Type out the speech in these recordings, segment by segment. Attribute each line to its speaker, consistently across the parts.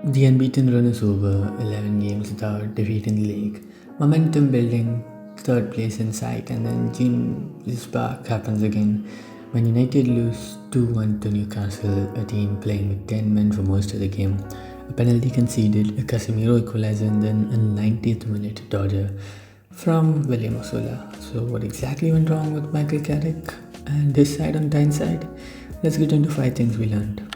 Speaker 1: The unbeaten run is over, 11 games without defeat in the league. Momentum building, third place in sight, and then James' spark happens again. When United lose 2-1 to Newcastle, a team playing with 10 men for most of the game. A penalty conceded, a Casemiro equalizer, and then a 90th minute dodger from William Osula. So what exactly went wrong with Michael Carrick and his side on Tyneside? Let's get into 5 things we learned.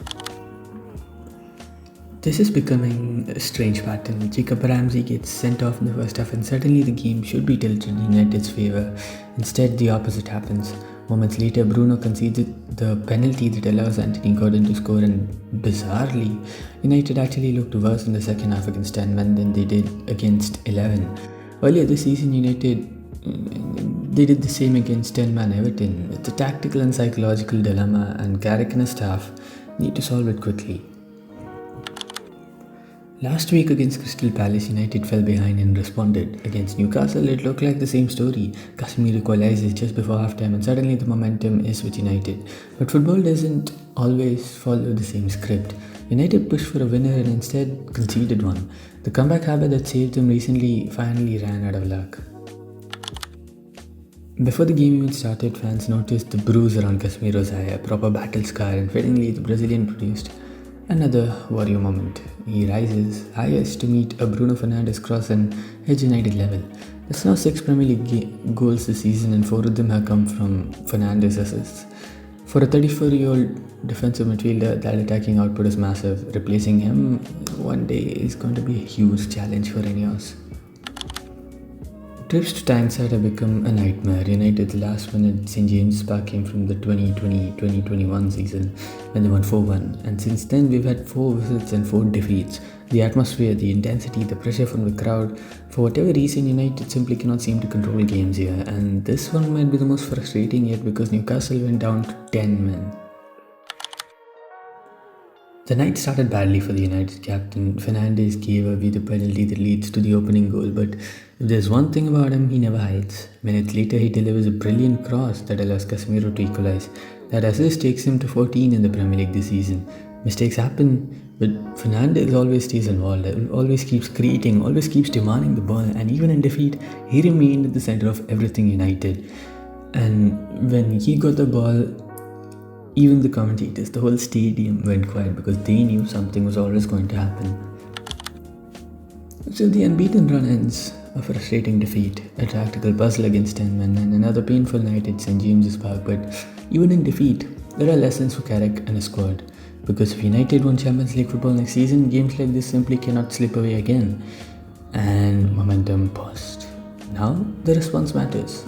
Speaker 1: This is becoming a strange pattern. Jacob Ramsey gets sent off in the first half and suddenly the game should be tilted in United's favour. Instead, the opposite happens. Moments later, Bruno conceded the penalty that allows Anthony Gordon to score, and bizarrely, United actually looked worse in the second half against 10 men than they did against 11. Earlier this season, United they did the same against 10-man Everton. It's a tactical and psychological dilemma, and Carrick and his staff need to solve it quickly. Last week against Crystal Palace, United fell behind and responded. Against Newcastle, it looked like the same story. Casemiro equalizes just before halftime and suddenly the momentum is with United. But football doesn't always follow the same script. United pushed for a winner and instead conceded one. The comeback habit that saved them recently finally ran out of luck. Before the game even started, fans noticed the bruise around Casemiro's eye, a proper battle scar, and fittingly the Brazilian produced another warrior moment. He rises highest to meet a Bruno Fernandes cross and edge United level. That's now 6 Premier League goals this season, and 4 of them have come from Fernandes assists. For a 34-year-old defensive midfielder, that attacking output is massive. Replacing him one day is going to be a huge challenge for Ineos. Trips to Tyneside have become a nightmare. United's last win at St James' Park came from the 2020-2021 season when they won 4-1, and since then we've had 4 visits and 4 defeats. The atmosphere, the intensity, the pressure from the crowd, for whatever reason United simply cannot seem to control games here, and this one might be the most frustrating yet because Newcastle went down to 10 men. The night started badly for the United captain. Fernandes gave away the penalty that leads to the opening goal, but if there's one thing about him, he never hides. Minutes later, he delivers a brilliant cross that allows Casemiro to equalise. That assist takes him to 14 in the Premier League this season. Mistakes happen, but Fernandes always stays involved, always keeps creating, always keeps demanding the ball, and even in defeat, he remained at the centre of everything United. And when he got the ball, even the commentators, the whole stadium went quiet because they knew something was always going to happen. So the unbeaten run ends, a frustrating defeat, a tactical puzzle against 10 men, and another painful night at St James' Park. But even in defeat, there are lessons for Carrick and his squad. Because if United won Champions League football next season, games like this simply cannot slip away again. And momentum paused. Now the response matters.